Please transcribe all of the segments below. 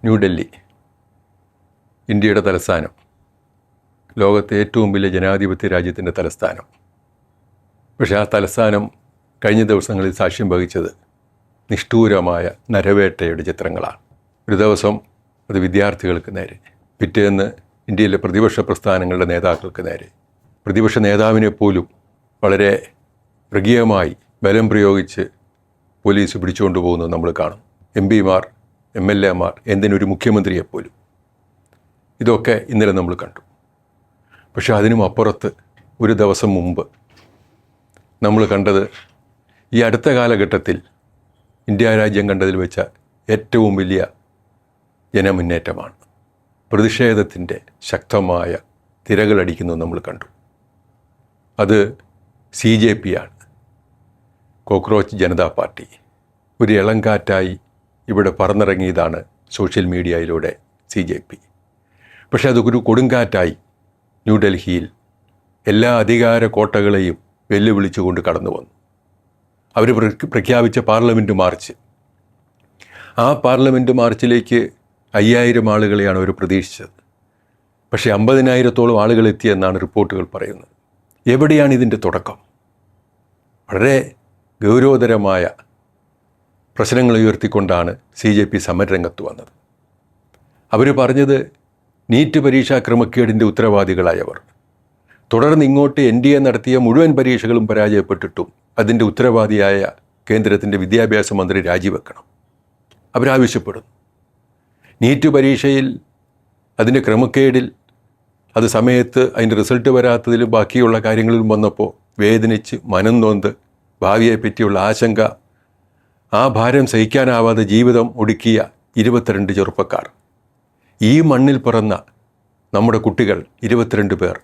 ന്യൂഡൽഹി, ഇന്ത്യയുടെ തലസ്ഥാനം, ലോകത്തെ ഏറ്റവും വലിയ ജനാധിപത്യ രാജ്യത്തിൻ്റെ തലസ്ഥാനം. പക്ഷേ ആ തലസ്ഥാനം കഴിഞ്ഞ ദിവസങ്ങളിൽ സാക്ഷ്യം വഹിച്ചത് നിഷ്ഠൂരമായ നരവേട്ടയുടെ ചിത്രങ്ങളാണ്. ഒരു ദിവസം അത് വിദ്യാർത്ഥികൾക്ക് നേരെ, പിറ്റേന്ന് ഇന്ത്യയിലെ പ്രതിപക്ഷ പ്രസ്ഥാനങ്ങളുടെ നേതാക്കൾക്ക് നേരെ, പ്രതിപക്ഷ നേതാവിനെ പോലും വളരെ മൃഗീയമായി ബലം പ്രയോഗിച്ച് പോലീസ് പിടിച്ചുകൊണ്ടു പോകുന്നത് നമ്മൾ കാണും. MP-മാർ, MLA-മാർ, എന്തിനൊരു മുഖ്യമന്ത്രിയെപ്പോലും. ഇതൊക്കെ ഇന്നലെ നമ്മൾ കണ്ടു. പക്ഷെ അതിനും അപ്പുറത്ത് ഒരു ദിവസം മുമ്പ് നമ്മൾ കണ്ടത് ഈ അടുത്ത കാലഘട്ടത്തിൽ ഇന്ത്യ രാജ്യം കണ്ടതിൽ വെച്ച ഏറ്റവും വലിയ ജനമുന്നേറ്റമാണ്. പ്രതിഷേധത്തിൻ്റെ ശക്തമായ തിരകളടിക്കുന്നത് നമ്മൾ കണ്ടു. അത് CJP ആണ്, കോക്രോച്ച് ജനതാ പാർട്ടി. ഒരു ഇളങ്കാറ്റായി ഇവിടെ പറന്നിറങ്ങിയതാണ് സോഷ്യൽ മീഡിയയിലൂടെ CJP. പക്ഷെ അതൊരു കൊടുങ്കാറ്റായി ന്യൂഡൽഹിയിൽ എല്ലാ അധികാര കോട്ടകളെയും വെല്ലുവിളിച്ചുകൊണ്ട് കടന്നു വന്നു. അവർ പ്രഖ്യാപിച്ച പാർലമെൻറ്റ് മാർച്ച്, ആ പാർലമെൻറ്റ് മാർച്ചിലേക്ക് 5000 ആളുകളെയാണ് അവർ പ്രതീക്ഷിച്ചത്. പക്ഷേ 50,000-ഓളം ആളുകൾ എത്തിയെന്നാണ് റിപ്പോർട്ടുകൾ പറയുന്നത്. എവിടെയാണ് ഇതിൻ്റെ തുടക്കം? വളരെ ഗൗരവതരമായ പ്രശ്നങ്ങൾ ഉയർത്തിക്കൊണ്ടാണ് CJP സമരരംഗത്ത് വന്നത്. അവർ പറഞ്ഞത് നീറ്റ് പരീക്ഷാ ക്രമക്കേടിൻ്റെ ഉത്തരവാദികളായവർ, തുടർന്ന് ഇങ്ങോട്ട് NDA നടത്തിയ മുഴുവൻ പരീക്ഷകളും പരാജയപ്പെട്ടിട്ടും അതിൻ്റെ ഉത്തരവാദിയായ കേന്ദ്രത്തിൻ്റെ വിദ്യാഭ്യാസ മന്ത്രി രാജിവെക്കണം. അവരാവശ്യപ്പെടുന്നു. നീറ്റ് പരീക്ഷയിൽ അതിൻ്റെ ക്രമക്കേടിൽ, അത് സമയത്ത് അതിൻ്റെ റിസൾട്ട് വരാത്തതിലും ബാക്കിയുള്ള കാര്യങ്ങളിലും വന്നപ്പോൾ വേദനിച്ച് മനം നൊന്ത് ഭാവിയെ പറ്റിയുള്ള ആശങ്ക, ആ ഭാരം സഹിക്കാനാവാതെ ജീവിതം ഒടുക്കിയ 22 ചെറുപ്പക്കാർ, ഈ മണ്ണിൽ പിറന്ന നമ്മുടെ കുട്ടികൾ 22 പേർ,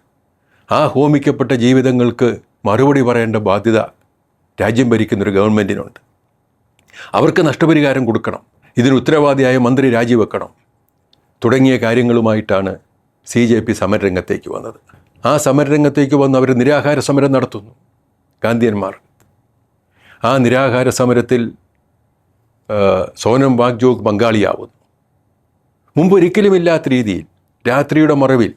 ആ ഹോമിക്കപ്പെട്ട ജീവിതങ്ങൾക്ക് മറുപടി പറയേണ്ട ബാധ്യത രാജ്യം ഭരിക്കുന്നൊരു ഗവൺമെൻറ്റിനുണ്ട്. അവർക്ക് നഷ്ടപരിഹാരം കൊടുക്കണം, ഇതിന് ഉത്തരവാദിയായ മന്ത്രി രാജിവെക്കണം തുടങ്ങിയ കാര്യങ്ങളുമായിട്ടാണ് CJP സമരരംഗത്തേക്ക് വന്നത്. ആ സമരരംഗത്തേക്ക് വന്ന് അവർ നിരാഹാര സമരം നടത്തുന്നു, ഗാന്ധിയന്മാർ. ആ നിരാഹാര സമരത്തിൽ സോനം വാങ്ചോക്ക് പങ്കാളിയാവുന്നു. മുമ്പ് ഒരിക്കലുമില്ലാത്ത രീതിയിൽ രാത്രിയുടെ മറവിൽ,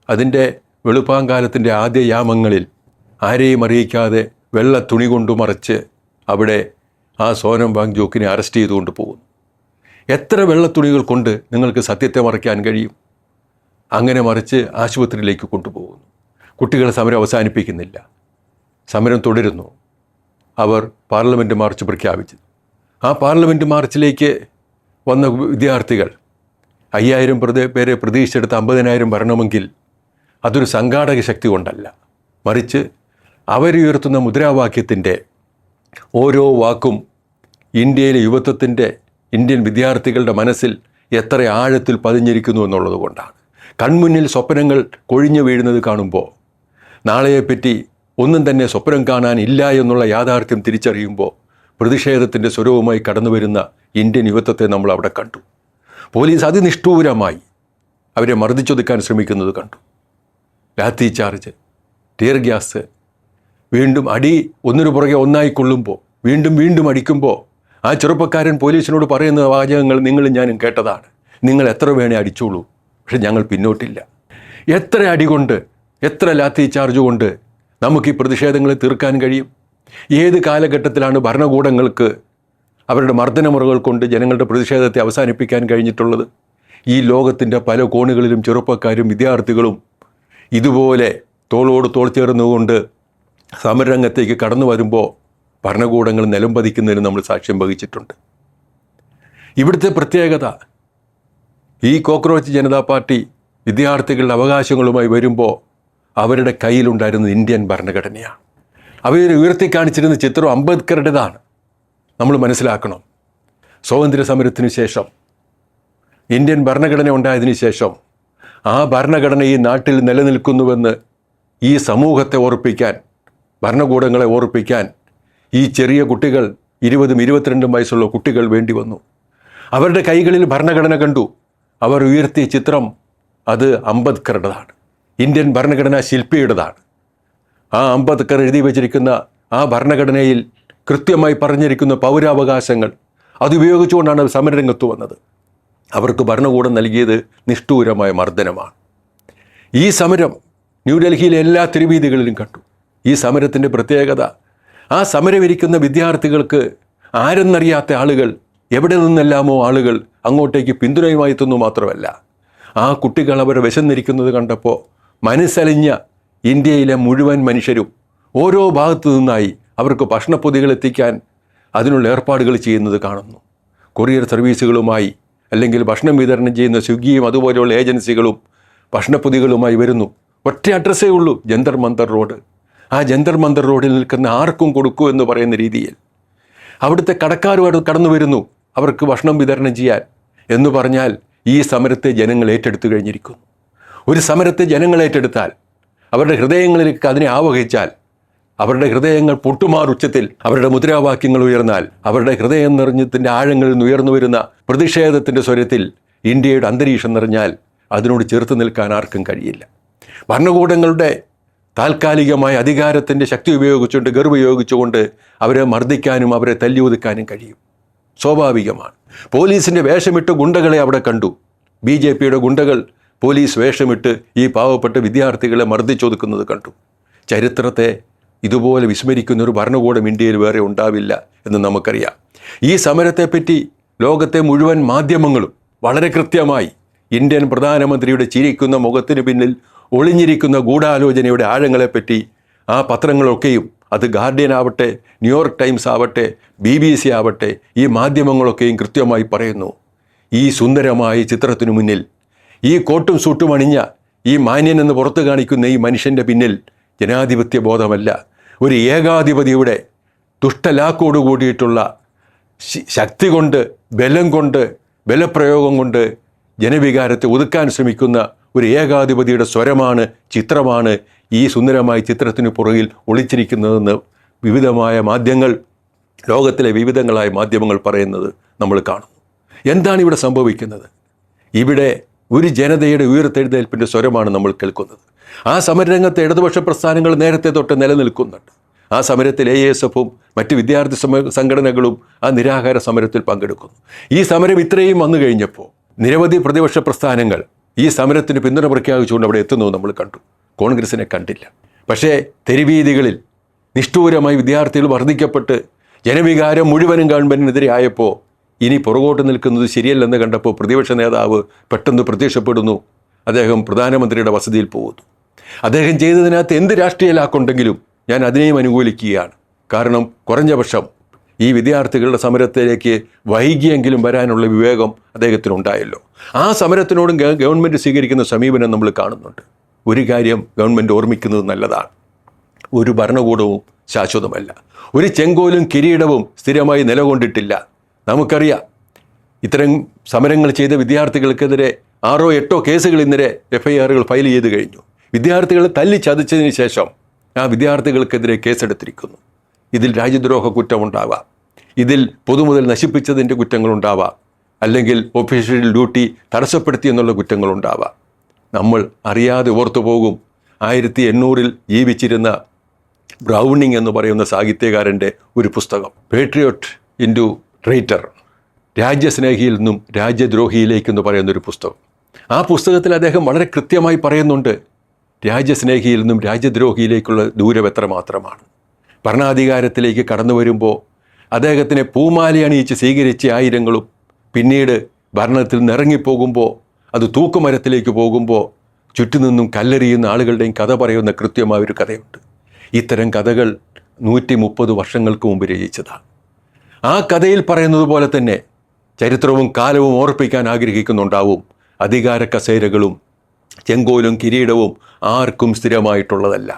അതിൻ്റെ വെളുപ്പാങ്കാലത്തിൻ്റെ ആദ്യ യാമങ്ങളിൽ ആരെയും അറിയിക്കാതെ വെള്ള തുണി കൊണ്ട് മറച്ച് അവിടെ ആ സോനം വാങ്ചോക്കിനെ അറസ്റ്റ് ചെയ്തുകൊണ്ട് പോകുന്നു. എത്ര വെള്ളത്തുണികൾ കൊണ്ട് നിങ്ങൾക്ക് സത്യത്തെ മറയ്ക്കാൻ കഴിയും? അങ്ങനെ മറിച്ച് ആശുപത്രിയിലേക്ക് കൊണ്ടുപോകുന്നു. കുട്ടികൾ സമരം അവസാനിപ്പിക്കുന്നില്ല, സമരം തുടരുന്നു. അവർ പാർലമെൻറ്റ് മാർച്ച് പ്രഖ്യാപിച്ചു. ആ പാർലമെൻറ്റ് മാർച്ചിലേക്ക് വന്ന വിദ്യാർത്ഥികൾ 5000 പേരെ പ്രതീക്ഷിച്ചെടുത്ത് 50,000 വരണമെങ്കിൽ അതൊരു സംഘാടക ശക്തി കൊണ്ടല്ല, മറിച്ച് അവരുയർത്തുന്ന മുദ്രാവാക്യത്തിൻ്റെ ഓരോ വാക്കും ഇന്ത്യയിലെ യുവത്വത്തിൻ്റെ, ഇന്ത്യൻ വിദ്യാർത്ഥികളുടെ മനസ്സിൽ എത്ര ആഴത്തിൽ പതിഞ്ഞിരിക്കുന്നു എന്നുള്ളത് കൊണ്ടാണ്. കൺമുന്നിൽ സ്വപ്നങ്ങൾ കൊഴിഞ്ഞു വീഴുന്നത് കാണുമ്പോൾ, നാളെയെപ്പറ്റി ഒന്നും തന്നെ സ്വപ്നം കാണാനില്ല എന്നുള്ള യാഥാർത്ഥ്യം തിരിച്ചറിയുമ്പോൾ പ്രതിഷേധത്തിൻ്റെ സ്വരവുമായി കടന്നു വരുന്ന ഇന്ത്യൻ യുവത്വത്തെ നമ്മൾ അവിടെ കണ്ടു. പോലീസ് അതിനിഷ്ഠൂരമായി അവരെ മർദ്ദിച്ചൊതുക്കാൻ ശ്രമിക്കുന്നത് കണ്ടു. ലാത്തി ചാർജ്, ടിയർ ഗ്യാസ്, വീണ്ടും അടി ഒന്നിനു പുറകെ ഒന്നായി കൊള്ളുമ്പോൾ വീണ്ടും വീണ്ടും അടിക്കുമ്പോൾ ആ ചെറുപ്പക്കാരൻ പോലീസിനോട് പറയുന്ന വാചകങ്ങൾ നിങ്ങളും ഞാനും കേട്ടതാണ്. നിങ്ങൾ എത്ര വേണേ അടിച്ചോളൂ, പക്ഷെ ഞങ്ങൾ പിന്നോട്ടില്ല. എത്ര അടി കൊണ്ട്, എത്ര ലാത്തി ചാർജ് കൊണ്ട് നമുക്ക് ഈ പ്രതിഷേധങ്ങളെ തീർക്കാൻ കഴിയും? ഏത് കാലഘട്ടത്തിലാണ് ഭരണകൂടങ്ങൾക്ക് അവരുടെ മർദ്ദനമുറകൾ കൊണ്ട് ജനങ്ങളുടെ പ്രതിഷേധത്തെ അവസാനിപ്പിക്കാൻ കഴിഞ്ഞിട്ടുള്ളത്? ഈ ലോകത്തിൻ്റെ പല കോണുകളിലും ചെറുപ്പക്കാരും വിദ്യാർത്ഥികളും ഇതുപോലെ തോളോട് തോൾ ചേർന്നുകൊണ്ട് സമരരംഗത്തേക്ക് കടന്നു വരുമ്പോൾ ഭരണകൂടങ്ങൾ നിലംപതിക്കുന്നതിന് നമ്മൾ സാക്ഷ്യം വഹിച്ചിട്ടുണ്ട്. ഇവിടുത്തെ പ്രത്യേകത, ഈ കോക്രോച്ച് ജനതാ പാർട്ടി വിദ്യാർത്ഥികളുടെ അവകാശങ്ങളുമായി വരുമ്പോൾ അവരുടെ കയ്യിലുണ്ടായിരുന്നത് ഇന്ത്യൻ ഭരണഘടനയാണ്. അവർ ഉയർത്തിക്കാണിച്ചിരുന്ന ചിത്രം അംബേദ്കറുടേതാണ്. നമ്മൾ മനസ്സിലാക്കണം, സ്വാതന്ത്ര്യ സമരത്തിന് ശേഷം, ഇന്ത്യൻ ഭരണഘടന ഉണ്ടായതിനു ശേഷം ആ ഭരണഘടന ഈ നാട്ടിൽ നിലനിൽക്കുന്നുവെന്ന് ഈ സമൂഹത്തെ ഓർപ്പിക്കാൻ, ഭരണകൂടങ്ങളെ ഓർപ്പിക്കാൻ ഈ ചെറിയ കുട്ടികൾ, 20ഉം 22ഉം വയസ്സുള്ള കുട്ടികൾ വേണ്ടി വന്നു. അവരുടെ കൈകളിൽ ഭരണഘടന കണ്ടു. അവർ ഉയർത്തിയ ചിത്രം അത് അംബേദ്കറുടേതാണ്, ഇന്ത്യൻ ഭരണഘടനാ ശില്പിയുടേതാണ്. ആ അംബേദ്കർ എഴുതി വച്ചിരിക്കുന്ന ആ ഭരണഘടനയിൽ കൃത്യമായി പറഞ്ഞിരിക്കുന്ന പൗരാവകാശങ്ങൾ അതുപയോഗിച്ചുകൊണ്ടാണ് സമരരംഗത്ത് വന്നത്. അവർക്ക് ഭരണകൂടം നൽകിയത് നിഷ്ഠൂരമായ മർദ്ദനമാണ്. ഈ സമരം ന്യൂഡൽഹിയിലെ എല്ലാ തെരുവീതികളിലും കണ്ടു. ഈ സമരത്തിൻ്റെ പ്രത്യേകത, ആ സമരമിരിക്കുന്ന വിദ്യാർത്ഥികൾക്ക് ആരെന്നറിയാത്ത ആളുകൾ, എവിടെ നിന്നെല്ലാമോ ആളുകൾ അങ്ങോട്ടേക്ക് പിന്തുണയുമായി എത്തുന്നു മാത്രമല്ല, ആ കുട്ടികൾ അവർ വിശന്നിരിക്കുന്നത് കണ്ടപ്പോൾ മനസ്സലിഞ്ഞ ഇന്ത്യയിലെ മുഴുവൻ മനുഷ്യരും ഓരോ ഭാഗത്തു നിന്നായി അവർക്ക് ഭക്ഷണപ്പൊതികൾ എത്തിക്കാൻ അതിനുള്ള ഏർപ്പാടുകൾ ചെയ്യുന്നത് കാണുന്നു. കൊറിയർ സർവീസുകളുമായി അല്ലെങ്കിൽ ഭക്ഷണം വിതരണം ചെയ്യുന്ന സ്വിഗ്ഗിയും അതുപോലെയുള്ള ഏജൻസികളും ഭക്ഷണപ്പൊതികളുമായി വരുന്നു. ഒറ്റ അഡ്രസ്സേ ഉള്ളൂ, ജന്തർ മന്തർ റോഡ്. ആ ജന്തർ മന്തർ റോഡിൽ നിൽക്കുന്ന ആർക്കും കൊടുക്കൂ എന്ന് പറയുന്ന രീതിയിൽ അവിടുത്തെ കടക്കാർ കടന്നു വരുന്നു അവർക്ക് ഭക്ഷണം വിതരണം ചെയ്യാൻ എന്ന് പറഞ്ഞാൽ ഈ സമരത്തെ ജനങ്ങൾ ഏറ്റെടുത്തു കഴിഞ്ഞിരിക്കുന്നു. ഒരു സമരത്തെ ജനങ്ങൾ ഏറ്റെടുത്താൽ, അവരുടെ ഹൃദയങ്ങളിലേക്ക് അതിനെ ആവഹിച്ചാൽ, അവരുടെ ഹൃദയങ്ങൾ പൊട്ടുമാറുച്ചത്തിൽ അവരുടെ മുദ്രാവാക്യങ്ങൾ ഉയർന്നാൽ, അവരുടെ ഹൃദയം നിറഞ്ഞത്തിൻ്റെ ആഴങ്ങളിൽ നിന്ന് ഉയർന്നു വരുന്ന പ്രതിഷേധത്തിൻ്റെ സ്വരത്തിൽ ഇന്ത്യയുടെ അന്തരീക്ഷം നിറഞ്ഞാൽ അതിനോട് ചേർത്ത് നിൽക്കാൻ ആർക്കും കഴിയില്ല. ഭരണകൂടങ്ങളുടെ താൽക്കാലികമായ അധികാരത്തിൻ്റെ ശക്തി ഉപയോഗിച്ചുകൊണ്ട്, ഗർവുപയോഗിച്ചുകൊണ്ട് അവരെ മർദ്ദിക്കാനും അവരെ തല്ലി ഒതുക്കാനും കഴിയും. സ്വാഭാവികമാണ്. പോലീസിൻ്റെ വേഷമിട്ട് ഗുണ്ടകളെ അവിടെ കണ്ടു. BJPയുടെ ഗുണ്ടകൾ പോലീസ് വേഷമിട്ട് ഈ പാവപ്പെട്ട വിദ്യാർത്ഥികളെ മർദ്ദിച്ചൊതുക്കുന്നത് കണ്ടു. ചരിത്രത്തെ ഇതുപോലെ വിസ്മരിക്കുന്ന ഒരു ഭരണകൂടം ഇന്ത്യയിൽ വേറെ ഉണ്ടാവില്ല എന്ന് നമുക്കറിയാം. ഈ സമരത്തെപ്പറ്റി ലോകത്തെ മുഴുവൻ മാധ്യമങ്ങളും വളരെ കൃത്യമായി ഇന്ത്യൻ പ്രധാനമന്ത്രിയുടെ ചിരിക്കുന്ന മുഖത്തിന് പിന്നിൽ ഒളിഞ്ഞിരിക്കുന്ന ഗൂഢാലോചനയുടെ ആഴങ്ങളെപ്പറ്റി ആ പത്രങ്ങളൊക്കെയും, അത് ഗാർഡിയൻ ആവട്ടെ, ന്യൂയോർക്ക് ടൈംസ് ആവട്ടെ, BBC ആവട്ടെ, ഈ മാധ്യമങ്ങളൊക്കെയും കൃത്യമായി പറയുന്നു. ഈ സുന്ദരമായ ചിത്രത്തിനു മുന്നിൽ, ഈ കോട്ടും സൂട്ടും അണിഞ്ഞ ഈ മാന്യനെന്ന് പുറത്തു കാണിക്കുന്ന ഈ മനുഷ്യൻ്റെ പിന്നിൽ ജനാധിപത്യ ബോധമല്ല, ഒരു ഏകാധിപതിയുടെ ദുഷ്ടലാക്കോട് കൂടിയിട്ടുള്ള ശക്തി കൊണ്ട്, ബലം കൊണ്ട്, ബലപ്രയോഗം കൊണ്ട് ജനവികാരത്തെ ഒതുക്കാൻ ശ്രമിക്കുന്ന ഒരു ഏകാധിപതിയുടെ സ്വരമാണ്, ചിത്രമാണ് ഈ സുന്ദരമായ ചിത്രത്തിന് പുറകിൽ ഒളിച്ചിരിക്കുന്നതെന്ന് വിവിധമായ മാധ്യമങ്ങൾ, ലോകത്തിലെ വിവിധങ്ങളായ മാധ്യമങ്ങൾ പറയുന്നത് നമ്മൾ കാണുന്നു. എന്താണ് ഇവിടെ സംഭവിക്കുന്നത്? ഇവിടെ ഒരു ജനതയുടെ ഉയർത്തെഴുന്നേൽപ്പിൻ്റെ സ്വരമാണ് നമ്മൾ കേൾക്കുന്നത്. ആ സമരരംഗത്തെ ഇടതുപക്ഷ പ്രസ്ഥാനങ്ങൾ നേരത്തെ തൊട്ട് നിലനിൽക്കുന്നുണ്ട്. ആ സമരത്തിൽ ASFും മറ്റ് വിദ്യാർത്ഥി സംഘടനകളും ആ നിരാഹാര സമരത്തിൽ പങ്കെടുക്കുന്നു. ഈ സമരം ഇത്രയും വന്നു കഴിഞ്ഞപ്പോൾ നിരവധി പ്രതിപക്ഷ പ്രസ്ഥാനങ്ങൾ ഈ സമരത്തിന് പിന്തുണ പ്രഖ്യാപിച്ചുകൊണ്ട് അവിടെ എത്തുന്നത് നമ്മൾ കണ്ടു. കോൺഗ്രസിനെ കണ്ടില്ല. പക്ഷേ തെരുവീതികളിൽ നിഷ്ഠൂരമായി വിദ്യാർത്ഥികൾ വർദ്ധിക്കപ്പെട്ട് ജനവികാരം മുഴുവനും ഗവൺമെൻറ്റിനെതിരെ ആയപ്പോൾ ഇനി പുറകോട്ട് നിൽക്കുന്നത് ശരിയല്ലെന്ന് കണ്ടപ്പോൾ പ്രതിപക്ഷ നേതാവ് പെട്ടെന്ന് പ്രത്യക്ഷപ്പെടുന്നു. അദ്ദേഹം പ്രധാനമന്ത്രിയുടെ വസതിയിൽ പോകുന്നു. അദ്ദേഹം ചെയ്തതിനകത്ത് എന്ത് രാഷ്ട്രീയ ലാക്കുണ്ടെങ്കിലും ഞാൻ അതിനെയും അനുകൂലിക്കുകയാണ്. കാരണം കുറഞ്ഞ പക്ഷം ഈ വിദ്യാർത്ഥികളുടെ സമരത്തിലേക്ക് വൈകിയെങ്കിലും വരാനുള്ള വിവേകം അദ്ദേഹത്തിനുണ്ടായല്ലോ. ആ സമരത്തിനോടും ഗവൺമെൻറ് സ്വീകരിക്കുന്ന സമീപനം നമ്മൾ കാണുന്നുണ്ട്. ഒരു കാര്യം ഗവൺമെൻറ് ഓർമ്മിക്കുന്നത് നല്ലതാണ്, ഒരു ഭരണകൂടവും ശാശ്വതമല്ല, ഒരു ചെങ്കോലും കിരീടവും സ്ഥിരമായി നിലകൊണ്ടിട്ടില്ല. നമുക്കറിയാം, ഇത്തരം സമരങ്ങൾ ചെയ്ത വിദ്യാർത്ഥികൾക്കെതിരെ 6-8 കേസുകൾ ഇന്നലെ FIRകൾ ഫയൽ ചെയ്ത് കഴിഞ്ഞു. വിദ്യാർത്ഥികളെ തല്ലി ചതച്ചതിന് ശേഷം ആ വിദ്യാർത്ഥികൾക്കെതിരെ കേസെടുത്തിരിക്കുന്നു. ഇതിൽ രാജ്യദ്രോഹ കുറ്റമുണ്ടാവാം, ഇതിൽ പൊതുമുതൽ നശിപ്പിച്ചതിൻ്റെ കുറ്റങ്ങളുണ്ടാവാം, അല്ലെങ്കിൽ ഒഫീഷ്യൽ ഡ്യൂട്ടി തടസ്സപ്പെടുത്തി എന്നുള്ള കുറ്റങ്ങളുണ്ടാവാം. നമ്മൾ അറിയാതെ ഓർത്തു പോകും 1800-ൽ ജീവിച്ചിരുന്ന ബ്രൗണിങ് എന്ന് പറയുന്ന സാഹിത്യകാരൻ്റെ ഒരു പുസ്തകം, പേട്രിയോട്ട് ഇൻറ്റു ട്രൈറ്റർ, രാജ്യസ്നേഹിയിൽ നിന്നും രാജ്യദ്രോഹിയിലേക്കെന്ന് പറയുന്നൊരു പുസ്തകം. ആ പുസ്തകത്തിൽ അദ്ദേഹം വളരെ കൃത്യമായി പറയുന്നുണ്ട്, രാജ്യസ്നേഹിയിൽ നിന്നും രാജ്യദ്രോഹിയിലേക്കുള്ള ദൂരം എത്ര മാത്രമാണ്. ഭരണാധികാരത്തിലേക്ക് കടന്നു വരുമ്പോൾ അദ്ദേഹത്തിനെ പൂമാല അണിയിച്ച് സ്വീകരിച്ച ആയിരങ്ങളും പിന്നീട് ഭരണത്തിൽ നിറങ്ങിപ്പോകുമ്പോൾ, അത് തൂക്കുമരത്തിലേക്ക് പോകുമ്പോൾ ചുറ്റുനിന്നും കല്ലെറിയുന്ന ആളുകളുടെയും കഥ പറയുന്ന കൃത്യമായ ഒരു കഥയുണ്ട്. ഇത്തരം കഥകൾ 130 വർഷങ്ങൾക്ക് മുമ്പ് രചിച്ചതാണ്. ആ കഥയിൽ പറയുന്നത് പോലെ തന്നെ ചരിത്രവും കാലവും ഓർപ്പിക്കാൻ ആഗ്രഹിക്കുന്നുണ്ടാവും. അധികാര കസേരകളും ചെങ്കോലും കിരീടവും ആർക്കും സ്ഥിരമായിട്ടുള്ളതല്ല.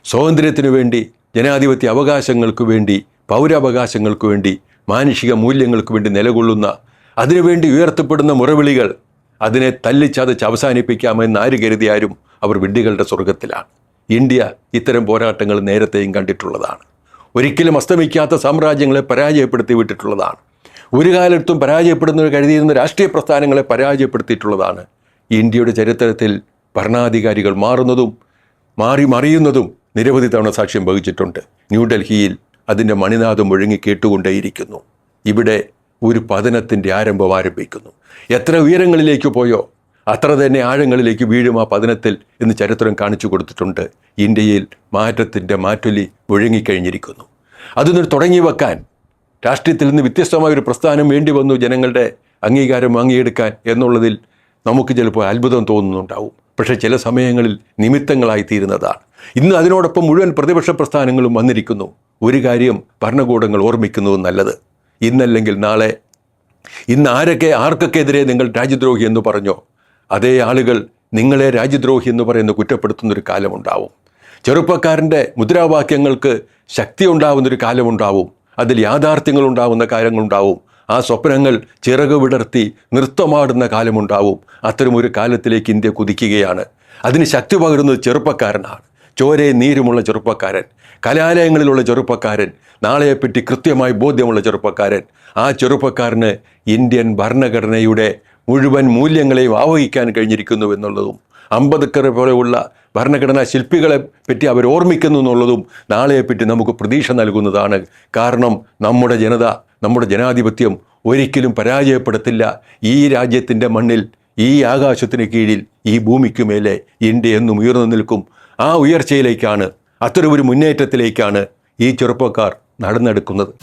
സ്വാതന്ത്ര്യത്തിനു വേണ്ടി, ജനാധിപത്യ അവകാശങ്ങൾക്ക് വേണ്ടി, പൗരാവകാശങ്ങൾക്ക് വേണ്ടി, മാനുഷിക മൂല്യങ്ങൾക്ക് വേണ്ടി നിലകൊള്ളുന്ന, അതിനുവേണ്ടി ഉയർത്തപ്പെടുന്ന മുറവിളികൾ, അതിനെ തല്ലിച്ചതച്ച് അവസാനിപ്പിക്കാമെന്ന് ആര് കരുതിയാലും അവർ വിഡ്ഢികളുടെ സ്വർഗത്തിലാണ്. ഇന്ത്യ ഇത്തരം പോരാട്ടങ്ങൾ നേരത്തെയും കണ്ടിട്ടുള്ളതാണ്. ഒരിക്കലും അസ്തമിക്കാത്ത സാമ്രാജ്യങ്ങളെ പരാജയപ്പെടുത്തി വിട്ടിട്ടുള്ളതാണ്. ഒരു കാലത്തും പരാജയപ്പെടുന്നവർ കരുതിയിരുന്ന രാഷ്ട്രീയ പ്രസ്ഥാനങ്ങളെ പരാജയപ്പെടുത്തിയിട്ടുള്ളതാണ്. ഇന്ത്യയുടെ ചരിത്രത്തിൽ ഭരണാധികാരികൾ മാറുന്നതും മറിയുന്നതും നിരവധി തവണ സാക്ഷ്യം വഹിച്ചിട്ടുണ്ട്. ന്യൂഡൽഹിയിൽ അതിൻ്റെ മണിനാദം മുഴങ്ങി കേട്ടുകൊണ്ടേയിരിക്കുന്നു. ഇവിടെ ഒരു പതനത്തിൻ്റെ ആരംഭം ആരംഭിക്കുന്നു. എത്ര ഉയരങ്ങളിലേക്ക് പോയോ അത്ര തന്നെ ആഴങ്ങളിലേക്ക് വീഴും ആ പതനത്തിൽ എന്ന് ചരിത്രം കാണിച്ചു കൊടുത്തിട്ടുണ്ട്. ഇന്ത്യയിൽ മാറ്റത്തിൻ്റെ മാറ്റൊലി മുഴങ്ങിക്കഴിഞ്ഞിരിക്കുന്നു. അതൊന്ന് തുടങ്ങി വെക്കാൻ രാഷ്ട്രീയത്തിൽ നിന്ന് വ്യത്യസ്തമായൊരു പ്രസ്ഥാനം വേണ്ടി വന്നു ജനങ്ങളുടെ അംഗീകാരം വാങ്ങിയെടുക്കാൻ എന്നുള്ളതിൽ നമുക്ക് ചിലപ്പോൾ അത്ഭുതം തോന്നുന്നുണ്ടാവും. പക്ഷേ ചില സമയങ്ങളിൽ നിമിത്തങ്ങളായി തീരുന്നതാണ്. ഇന്ന് അതിനോടൊപ്പം മുഴുവൻ പ്രതിപക്ഷ പ്രസ്ഥാനങ്ങളും വന്നിരിക്കുന്നു. ഒരു കാര്യം ഭരണകൂടങ്ങൾ ഓർമ്മിക്കുന്നത് നല്ലത്. ഇന്നല്ലെങ്കിൽ നാളെ, ഇന്ന് ആർക്കൊക്കെ എതിരെ നിങ്ങൾ രാജ്യദ്രോഹി എന്ന് പറഞ്ഞോ അതേ ആളുകൾ നിങ്ങളെ രാജ്യദ്രോഹി എന്ന് പറയുന്ന കുറ്റപ്പെടുത്തുന്നൊരു കാലമുണ്ടാവും. ചെറുപ്പക്കാരൻ്റെ മുദ്രാവാക്യങ്ങൾക്ക് ശക്തി ഉണ്ടാവുന്നൊരു കാലമുണ്ടാവും. അതിൽ യാഥാർത്ഥ്യങ്ങൾ ഉണ്ടാവുന്ന കാര്യങ്ങളുണ്ടാവും. ആ സ്വപ്നങ്ങൾ ചിറക് വിടർത്തി നൃത്തമാടുന്ന കാലമുണ്ടാവും. അത്തരമൊരു കാലത്തിലേക്ക് ഇന്ത്യ കുതിക്കുകയാണ്. അതിന് ശക്തി പകരുന്നത് ചെറുപ്പക്കാരനാണ്. ചോരയും നീരുമുള്ള ചെറുപ്പക്കാരൻ, കലാലയങ്ങളിലുള്ള ചെറുപ്പക്കാരൻ, നാളെയെപ്പറ്റി കൃത്യമായി ബോധ്യമുള്ള ചെറുപ്പക്കാരൻ. ആ ചെറുപ്പക്കാരന് ഇന്ത്യൻ ഭരണഘടനയുടെ മുഴുവൻ മൂല്യങ്ങളെയും ആവഹിക്കാൻ കഴിഞ്ഞിരിക്കുന്നു എന്നുള്ളതും അംബേദ്കറെ പോലെയുള്ള ഭരണഘടനാ ശില്പികളെ പറ്റി അവർ ഓർമ്മിക്കുന്നു എന്നുള്ളതും നാളെയെപ്പറ്റി നമുക്ക് പ്രതീക്ഷ നൽകുന്നതാണ്. കാരണം നമ്മുടെ ജനത, നമ്മുടെ ജനാധിപത്യം ഒരിക്കലും പരാജയപ്പെടത്തില്ല. ഈ രാജ്യത്തിൻ്റെ മണ്ണിൽ, ഈ ആകാശത്തിന് കീഴിൽ, ഈ ഭൂമിക്ക് മേലെ ഇന്ത്യ എന്നും ഉയർന്നു നിൽക്കും. ആ ഉയർച്ചയിലേക്കാണ്, അത്തരമൊരു മുന്നേറ്റത്തിലേക്കാണ് ഈ ചെറുപ്പക്കാർ നടന്നെടുക്കുന്നത്.